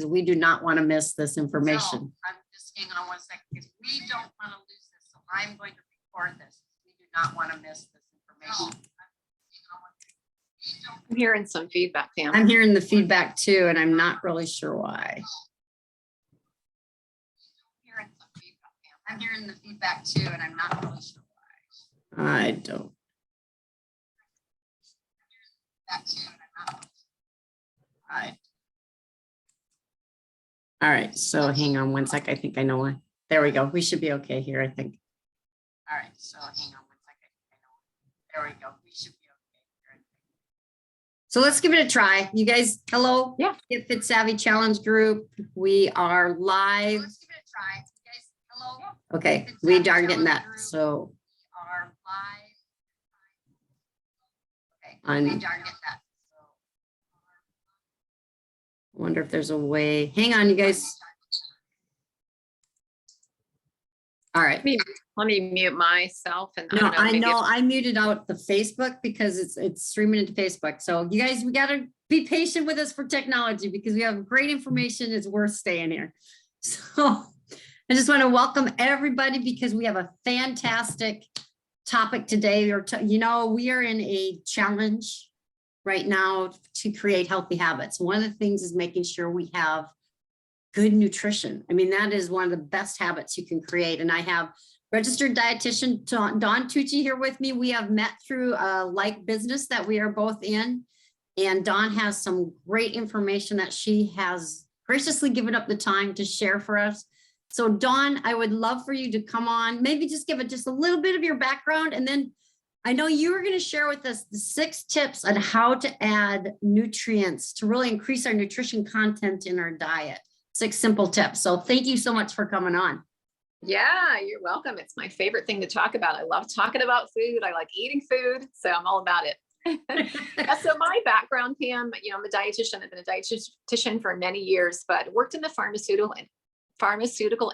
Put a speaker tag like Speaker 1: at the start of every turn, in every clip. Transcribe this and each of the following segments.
Speaker 1: because we do not want to miss this information.
Speaker 2: So I'm just hang on 1 second because we don't want to lose this. So I'm going to record this. We do not want to miss this information.
Speaker 3: I'm hearing some feedback, Pam.
Speaker 1: I'm hearing the feedback too, and I'm not really sure why.
Speaker 2: I'm hearing the feedback too, and I'm not really sure why.
Speaker 1: I don't. All right, so hang on 1 sec. I think I know why. There we go. We should be okay here, I think.
Speaker 2: All right, so hang on 1 second. There we go. We should be okay here.
Speaker 1: So let's give it a try. You guys, hello.
Speaker 3: Yeah.
Speaker 1: Get Fit Savvy Challenge Group. We are live.
Speaker 2: Let's give it a try. You guys, hello.
Speaker 1: Okay, we are getting that. So
Speaker 2: We are live. Okay,
Speaker 1: On-
Speaker 2: we are getting that.
Speaker 1: I wonder if there's a way. Hang on, you guys. All right.
Speaker 3: Let me mute myself. And
Speaker 1: No, I
Speaker 3: maybe
Speaker 1: know I muted out the Facebook because it's streaming into Facebook. So you guys, we got to be patient with us for technology because we have great information. It's worth staying here. So I just want to welcome everybody because we have a fantastic topic today. We are in a challenge right now to create healthy habits. One of the things is making sure we have good nutrition. I mean, that is one of the best habits you can create. And I have registered dietitian Dawn Tucci here with me. We have met through a like business that we are both in. And Dawn has some great information that she has graciously given up the time to share for us. So Dawn, I would love for you to come on, maybe just give it just a little bit of your background. And then I know you were going to share with us the 6 tips on how to add nutrients to really increase our nutrition content in our diet. 6 simple tips. So thank you so much for coming on.
Speaker 3: Yeah, you're welcome. It's my favorite thing to talk about. I love talking about food. I like eating food. So I'm all about it. So my background, Pam, I'm a dietitian. I've been a dietitian for many years, but worked in the pharmaceutical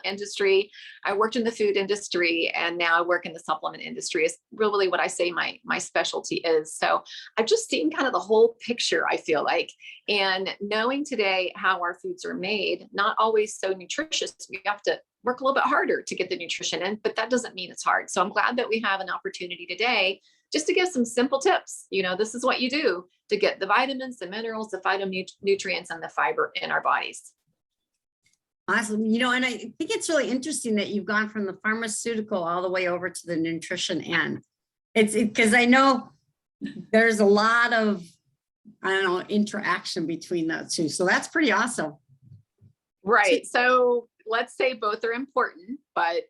Speaker 3: industry. I worked in the food industry, and now I work in the supplement industry is really what I say my specialty is. So I've just seen kind of the whole picture, I feel like, and knowing today how our foods are made, not always so nutritious. We have to work a little bit harder to get the nutrition in, but that doesn't mean it's hard. So I'm glad that we have an opportunity today just to give some simple tips. This is what you do to get the vitamins, the minerals, the phytonutrients, and the fiber in our bodies.
Speaker 1: Awesome. And I think it's really interesting that you've gone from the pharmaceutical all the way over to the nutrition end. It's because I know there's a lot of, interaction between those two. So that's pretty awesome.
Speaker 3: Right. So let's say both are important, but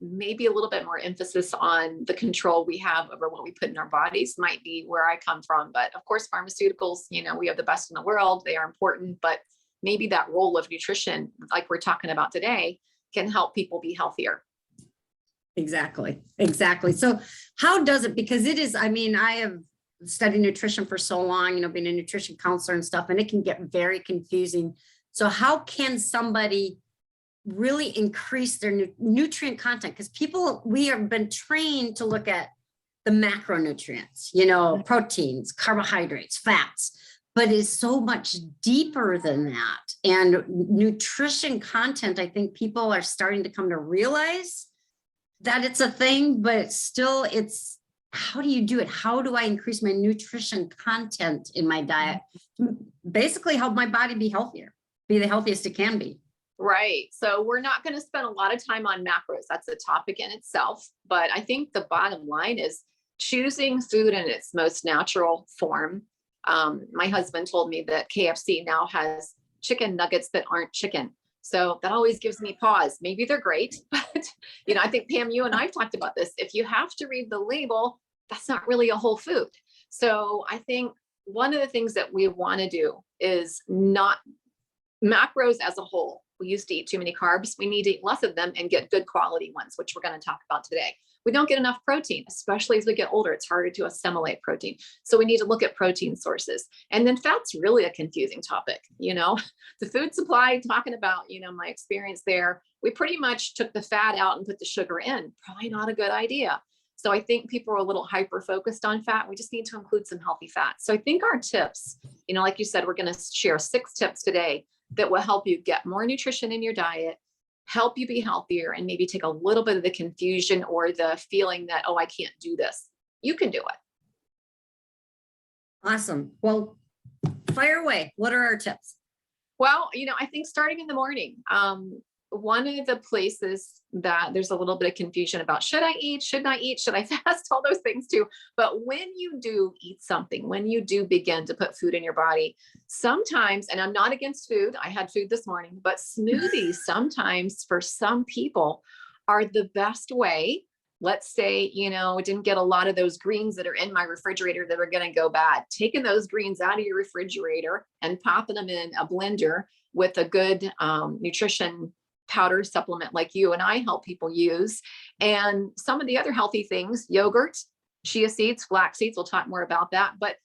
Speaker 3: maybe a little bit more emphasis on the control we have over what we put in our bodies might be where I come from. But of course, pharmaceuticals, we have the best in the world. They are important, but maybe that role of nutrition, like we're talking about today, can help people be healthier.
Speaker 1: Exactly. So how does it, because it is, I have studied nutrition for so long, being a nutrition counselor and stuff, and it can get very confusing. So how can somebody really increase their nutrient content? Because we have been trained to look at the macronutrients, proteins, carbohydrates, fats, but it's so much deeper than that. And nutrition content, I think people are starting to come to realize that it's a thing, but still how do you do it? How do I increase my nutrition content in my diet? Basically help my body be healthier, be the healthiest it can be.
Speaker 3: Right. So we're not going to spend a lot of time on macros. That's a topic in itself. But I think the bottom line is choosing food in its most natural form. My husband told me that KFC now has chicken nuggets that aren't chicken. So that always gives me pause. Maybe they're great, but I think Pam, you and I've talked about this. If you have to read the label, that's not really a whole food. So I think one of the things that we want to do is not macros as a whole. We used to eat too many carbs. We need to eat less of them and get good quality ones, which we're going to talk about today. We don't get enough protein, especially as we get older. It's harder to assimilate protein. So we need to look at protein sources. And then fat's really a confusing topic. The food supply, talking about, my experience there, we pretty much took the fat out and put the sugar in. Probably not a good idea. So I think people are a little hyper focused on fat. We just need to include some healthy fats. So I think our tips, like you said, we're going to share 6 tips today that will help you get more nutrition in your diet, help you be healthier, and maybe take a little bit of the confusion or the feeling that, oh, I can't do this. You can do it.
Speaker 1: Awesome. Well, fire away. What are our tips?
Speaker 3: Well, I think starting in the morning, one of the places that there's a little bit of confusion about, should I eat, should I eat, should I fast, all those things too. But when you do eat something, when you do begin to put food in your body, sometimes, and I'm not against food, I had food this morning, but smoothies sometimes for some people are the best way. Let's say, didn't get a lot of those greens that are in my refrigerator that are going to go bad. Taking those greens out of your refrigerator and popping them in a blender with a good nutrition powder supplement like you and I help people use. And some of the other healthy things, yogurt, chia seeds, flax seeds, we'll talk more about that. But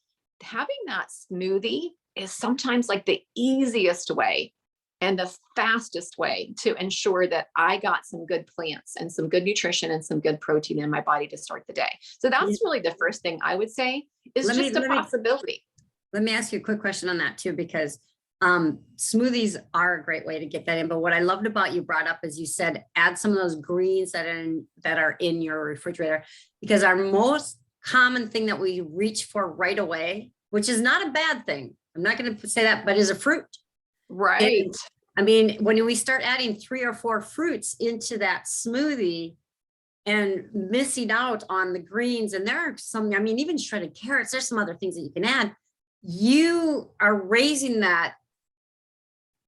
Speaker 3: having that smoothie is sometimes like the easiest way and the fastest way to ensure that I got some good plants and some good nutrition and some good protein in my body to start the day. So that's really the first thing I would say is just a possibility.
Speaker 1: Let me ask you a quick question on that too, because smoothies are a great way to get that in. But what I loved about you brought up is you said, add some of those greens that are in your refrigerator, because our most common thing that we reach for right away, which is not a bad thing, I'm not going to say that, but is a fruit.
Speaker 3: Right.
Speaker 1: And, I mean, when we start adding 3 or 4 fruits into that smoothie and missing out on the greens, and there are some, I mean, even shredded carrots, there's some other things that you can add. You are raising that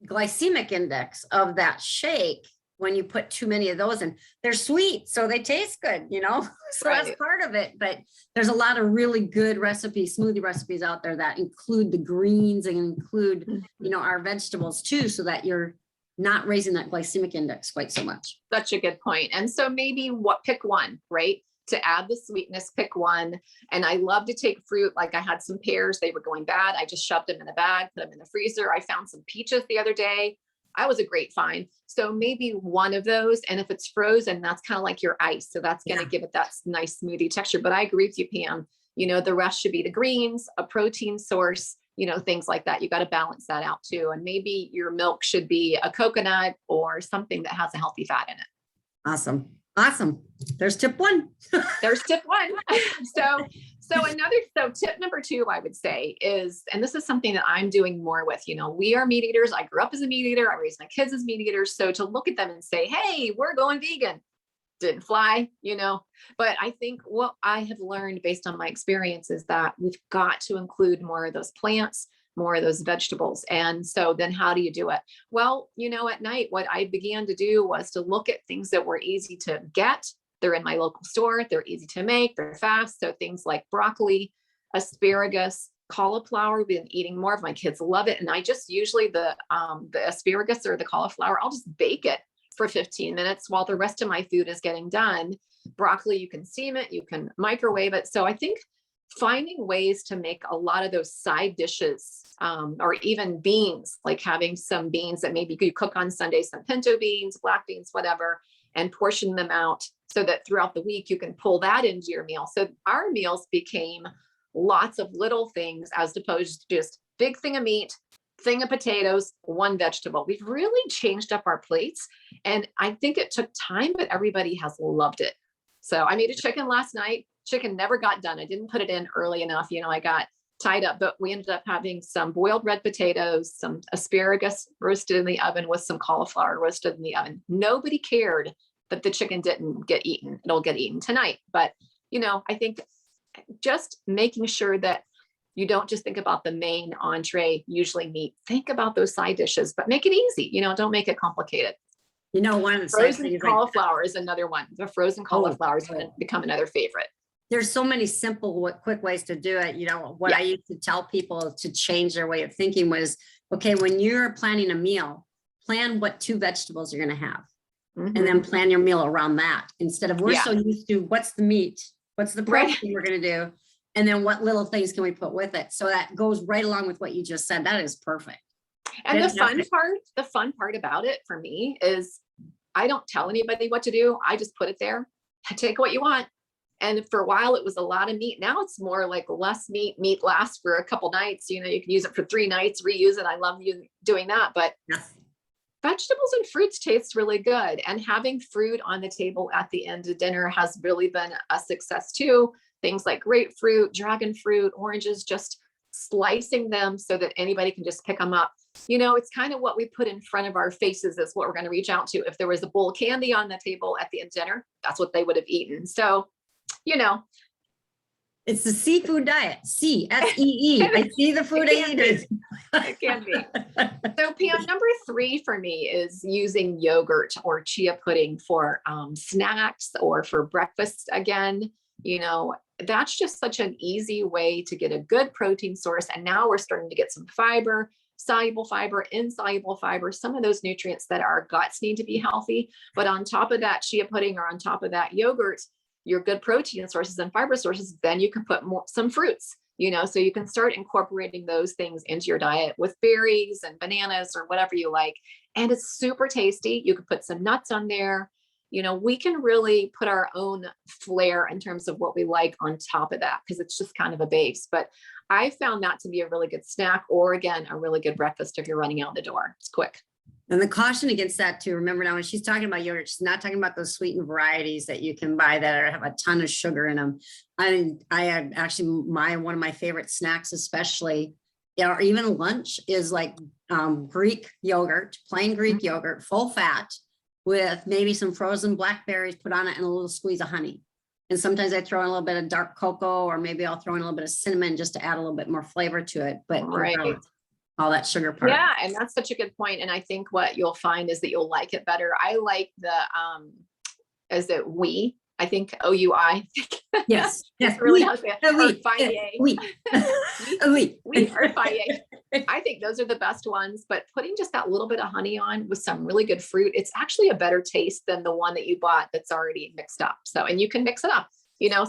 Speaker 1: glycemic index of that shake when you put too many of those in. They're sweet, so they taste good, so
Speaker 3: Right.
Speaker 1: that's part of it. But there's a lot of really good smoothie recipes out there that include the greens and include, our vegetables too, so that you're not raising that glycemic index quite so much.
Speaker 3: Such a good point. And so maybe pick one, right? To add the sweetness, pick one. And I love to take fruit. Like I had some pears, they were going bad. I just shoved them in a bag, put them in the freezer. I found some peaches the other day. I was a great find. So maybe one of those. And if it's frozen, that's kind of like your ice. So that's going to give it that nice smoothie texture. But I agree with you, Pam. The rest should be the greens, a protein source, things like that. You got to balance that out too. And maybe your milk should be a coconut or something that has a healthy fat in it.
Speaker 1: Awesome. There's tip 1.
Speaker 3: There's tip 1. So tip number 2, I would say is, and this is something that I'm doing more with, we are meat eaters. I grew up as a meat eater. I raised my kids as meat eaters. So to look at them and say, hey, we're going vegan, didn't fly, but I think what I have learned based on my experience is that we've got to include more of those plants, more of those vegetables. And so then how do you do it? Well, at night, what I began to do was to look at things that were easy to get. They're in my local store. They're easy to make. They're fast. So things like broccoli, asparagus, cauliflower, we've been eating more of. My kids love it. And I just usually the asparagus or the cauliflower, I'll just bake it for 15 minutes while the rest of my food is getting done. Broccoli, you can steam it, you can microwave it. So I think finding ways to make a lot of those side dishes, or even beans, like having some beans that maybe you cook on Sunday, some pinto beans, black beans, whatever, and portion them out so that throughout the week you can pull that into your meal. So our meals became lots of little things as opposed to just big thing of meat, thing of potatoes, one vegetable. We've really changed up our plates. And I think it took time, but everybody has loved it. So I made a chicken last night. Chicken never got done. I didn't put it in early enough. I got tied up, but we ended up having some boiled red potatoes, some asparagus roasted in the oven with some cauliflower roasted in the oven. Nobody cared that the chicken didn't get eaten. It'll get eaten tonight. But, I think just making sure that you don't just think about the main entree, usually meat. Think about those side dishes, but make it easy. Don't make it complicated.
Speaker 1: One of the
Speaker 3: frozen cauliflower is another one. The frozen cauliflower is going to become another favorite.
Speaker 1: There's so many simple, quick ways to do it. What I used to tell people to change their way of thinking was, okay, when you're planning a meal, plan what 2 vegetables you're going to have. And then plan your meal around that, instead of we're so used to what's the meat, what's the protein we're going to do, and then what little things can we put with it. So that goes right along with what you just said. That is perfect.
Speaker 3: And the fun part about it for me is I don't tell anybody what to do. I just put it there. Take what you want. And for a while it was a lot of meat. Now it's more like less meat. Meat lasts for a couple nights. You can use it for 3 nights, reuse it. I love you doing that. But
Speaker 1: Yes.
Speaker 3: vegetables and fruits taste really good. And having fruit on the table at the end of dinner has really been a success too. Things like grapefruit, dragon fruit, oranges, just slicing them so that anybody can just pick them up. It's kind of what we put in front of our faces is what we're going to reach out to. If there was a bowl of candy on the table at the end of dinner, that's what they would have eaten. So,
Speaker 1: It's the seafood diet. SEE. I see the food I eat.
Speaker 3: it can be. So Pam, number 3 for me is using yogurt or chia pudding for snacks or for breakfast. Again, that's just such an easy way to get a good protein source. And now we're starting to get some fiber, soluble fiber, insoluble fiber, some of those nutrients that our guts need to be healthy. But on top of that chia pudding or on top of that yogurt, your good protein sources and fiber sources, then you can put some fruits, so you can start incorporating those things into your diet with berries and bananas or whatever you like. And it's super tasty. You can put some nuts on there. We can really put our own flair in terms of what we like on top of that, because it's just kind of a base. But I found that to be a really good snack, or again, a really good breakfast if you're running out the door. It's quick.
Speaker 1: And the caution against that too, remember now when she's talking about yogurt, she's not talking about those sweetened varieties that you can buy that have a ton of sugar in them. I had actually one of my favorite snacks, especially, or even lunch, is like Greek yogurt, plain Greek yogurt, full fat, with maybe some frozen blackberries put on it and a little squeeze of honey. And sometimes I throw in a little bit of dark cocoa, or maybe I'll throw in a little bit of cinnamon just to add a little bit more flavor to it. But
Speaker 3: right.
Speaker 1: All that sugar part.
Speaker 3: Yeah. And that's such a good point. And I think what you'll find is that you'll like it better. I like the, is it oui? I think OUI.
Speaker 1: Yes.
Speaker 3: Yes. Really how to say it.
Speaker 1: Oui.
Speaker 3: Oui. I think those are the best ones, but putting just that little bit of honey on with some really good fruit, it's actually a better taste than the one that you bought that's already mixed up. So, and you can mix it up.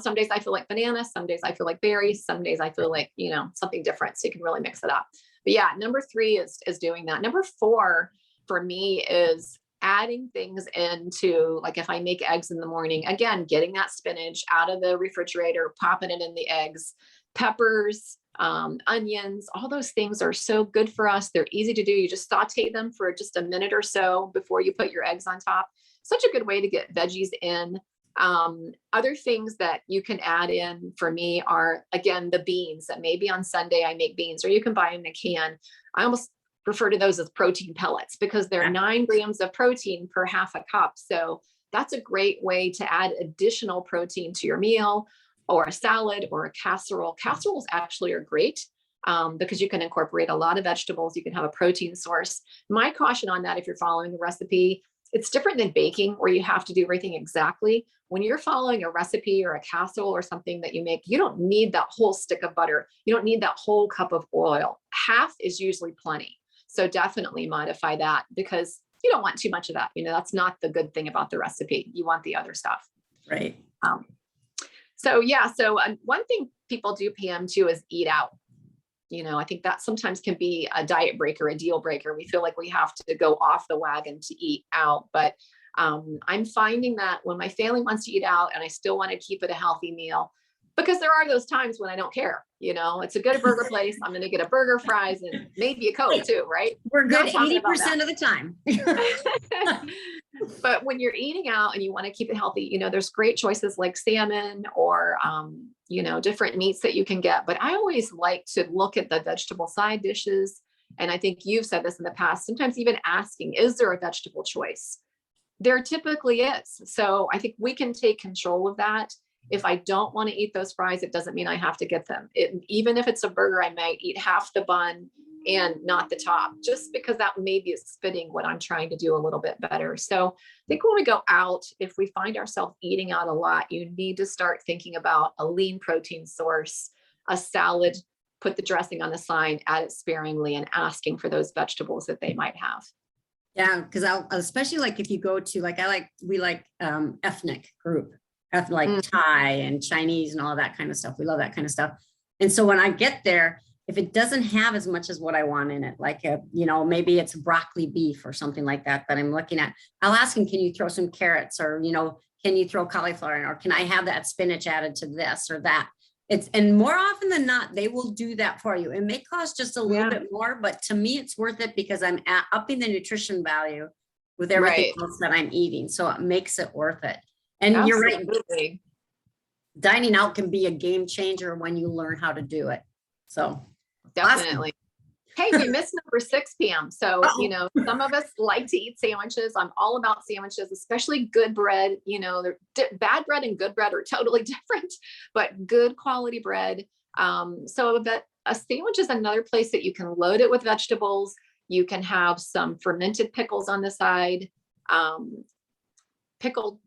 Speaker 3: Some days I feel like banana, some days I feel like berries, some days I feel like, something different. So you can really mix it up. But yeah, number 3 is doing that. Number 4 for me is adding things into, like if I make eggs in the morning, again, getting that spinach out of the refrigerator, popping it in the eggs, peppers, onions, all those things are so good for us. They're easy to do. You just saute them for just a minute or so before you put your eggs on top. Such a good way to get veggies in. Other things that you can add in for me are, again, the beans. That maybe on Sunday I make beans, or you can buy them in a can. I almost refer to those as protein pellets because they're 9 grams of protein per half a cup. So that's a great way to add additional protein to your meal, or a salad, or a casserole. Casseroles actually are great because you can incorporate a lot of vegetables. You can have a protein source. My caution on that, if you're following the recipe, it's different than baking where you have to do everything exactly. When you're following a recipe or a casserole or something that you make, you don't need that whole stick of butter. You don't need that whole cup of oil. Half is usually plenty. So definitely modify that, because you don't want too much of that. That's not the good thing about the recipe. You want the other stuff.
Speaker 1: Right.
Speaker 3: So one thing people do, PM, too, is eat out. I think that sometimes can be a diet breaker, a deal breaker. We feel like we have to go off the wagon to eat out. But I'm finding that when my family wants to eat out and I still want to keep it a healthy meal, because there are those times when I don't care, it's a good burger place. I'm going to get a burger, fries, and maybe a Coke too, right?
Speaker 1: We're good 80% of the time.
Speaker 3: But when you're eating out and you want to keep it healthy, there's great choices like salmon or, different meats that you can get. But I always like to look at the vegetable side dishes. And I think you've said this in the past, sometimes even asking, is there a vegetable choice? There typically is. So I think we can take control of that. If I don't want to eat those fries, it doesn't mean I have to get them. Even if it's a burger, I might eat half the bun and not the top, just because that maybe is fitting what I'm trying to do a little bit better. So I think when we go out, if we find ourselves eating out a lot, you need to start thinking about a lean protein source, a salad, put the dressing on the side, add it sparingly, and asking for those vegetables that they might have.
Speaker 1: Yeah, because especially like if you go to we like ethnic group, like Thai and Chinese and all of that kind of stuff. We love that kind of stuff. And so when I get there, if it doesn't have as much as what I want in it, like, maybe it's broccoli beef or something like that I'm looking at, I'll ask them, can you throw some carrots, or, can you throw cauliflower in, or can I have that spinach added to this or that? And more often than not, they will do that for you. It may cost just a little bit more, but to me, it's worth it because I'm upping the nutrition value with everything else that I'm eating. So it makes it worth it. And you're right. Dining out can be a game changer when you learn how to do it. So
Speaker 3: definitely. Hey, we missed number 6 p.m. So, some of us like to eat sandwiches. I'm all about sandwiches, especially good bread. Bad bread and good bread are totally different, but good quality bread. So a sandwich is another place that you can load it with vegetables. You can have some fermented pickles on the side. Pickled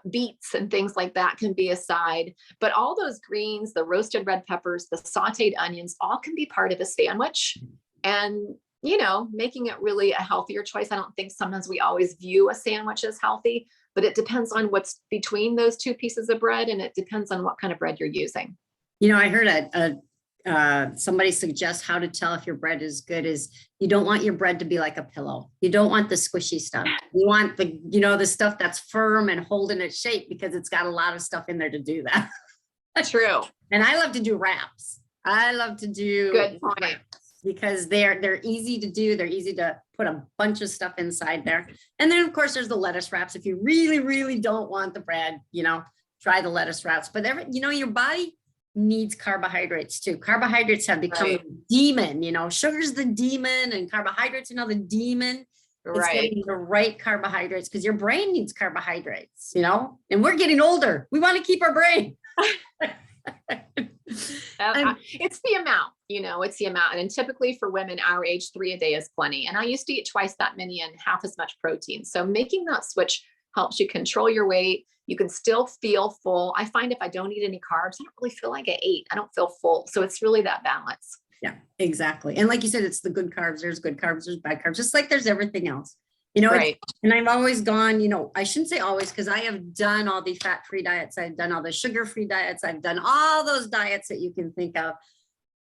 Speaker 3: beets and things like that can be a side, but all those greens, the roasted red peppers, the sauteed onions, all can be part of a sandwich, and making it really a healthier choice. I don't think sometimes we always view a sandwich as healthy, but it depends on what's between those 2 pieces of bread, and it depends on what kind of bread you're using.
Speaker 1: I heard somebody suggest how to tell if your bread is good is you don't want your bread to be like a pillow. You don't want the squishy stuff. You want the stuff that's firm and holding its shape, because it's got a lot of stuff in there to do that.
Speaker 3: True.
Speaker 1: And I love to do wraps. I love to do
Speaker 3: good point,
Speaker 1: because they're easy to do. They're easy to put a bunch of stuff inside there. And then of course there's the lettuce wraps. If you really, really don't want the bread, try the lettuce wraps. But your body needs carbohydrates too. Carbohydrates have become a demon, sugar's the demon and carbohydrates, the demon. It's getting the right carbohydrates, because your brain needs carbohydrates, and we're getting older. We want to keep our brain.
Speaker 3: It's the amount, it's the amount. And typically for women our age, 3 a day is plenty. And I used to eat twice that many and half as much protein. So making that switch helps you control your weight. You can still feel full. I find if I don't eat any carbs, I don't really feel like I ate. I don't feel full. So it's really that balance.
Speaker 1: Yeah, exactly. And like you said, it's the good carbs. There's good carbs, there's bad carbs, just like there's everything else. And I've always gone, I shouldn't say always, because I have done all the fat-free diets. I've done all the sugar-free diets. I've done all those diets that you can think of,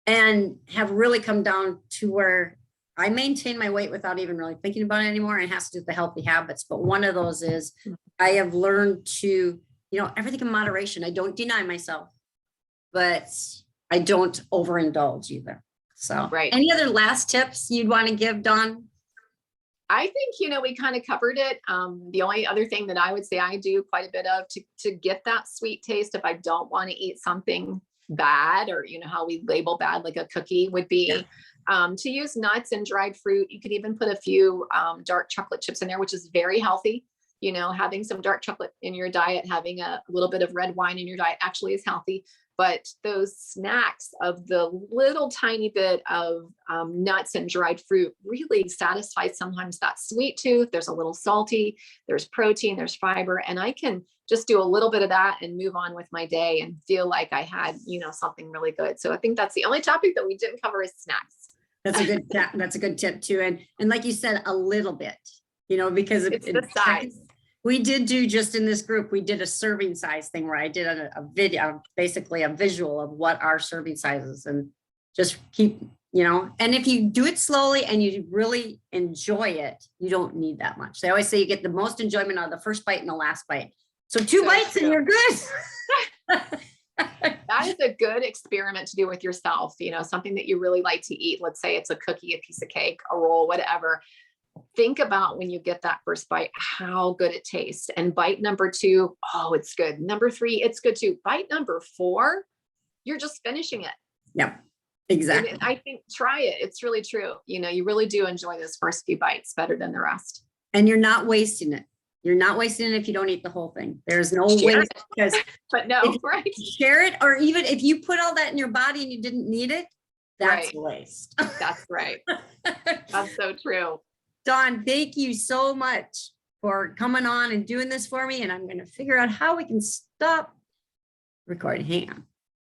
Speaker 1: and have really come down to where I maintain my weight without even really thinking about it anymore. And it has to do with the healthy habits. But one of those is I have learned to, everything in moderation. I don't deny myself, but I don't overindulge either. So any other last tips you'd want to give, Dawn?
Speaker 3: I think, we kind of covered it. The only other thing that I would say I do quite a bit of to get that sweet taste, if I don't want to eat something bad, or, how we label bad, like a cookie, would be to use nuts and dried fruit. You could even put a few dark chocolate chips in there, which is very healthy. Having some dark chocolate in your diet, having a little bit of red wine in your diet actually is healthy. But those snacks of the little tiny bit of nuts and dried fruit really satisfy sometimes that sweet tooth. There's a little salty, there's protein, there's fiber, and I can just do a little bit of that and move on with my day and feel like I had, something really good. So I think that's the only topic that we didn't cover is snacks.
Speaker 1: That's a good tip too. And like you said, a little bit, because
Speaker 3: it's the size.
Speaker 1: We did do, just in this group, we did a serving size thing where I did a video, basically a visual of what our serving sizes, and just keep, and if you do it slowly and you really enjoy it, you don't need that much. They always say you get the most enjoyment out of the first bite and the last bite. So 2 bites and you're good.
Speaker 3: That is a good experiment to do with yourself. Something that you really like to eat. Let's say it's a cookie, a piece of cake, a roll, whatever. Think about when you get that first bite, how good it tastes. And bite number 2, oh, it's good. Number 3, it's good too. Bite number 4, you're just finishing it.
Speaker 1: Yep, exactly.
Speaker 3: And I think try it. It's really true. You really do enjoy those first few bites better than the rest.
Speaker 1: And you're not wasting it. You're not wasting it if you don't eat the whole thing. There's no waste, because share it, or even if you put all that in your body and you didn't need it, that's waste.
Speaker 3: That's right. That's so true.
Speaker 1: Dawn, thank you so much for coming on and doing this for me. And I'm going to figure out how we can stop recording. Hang on.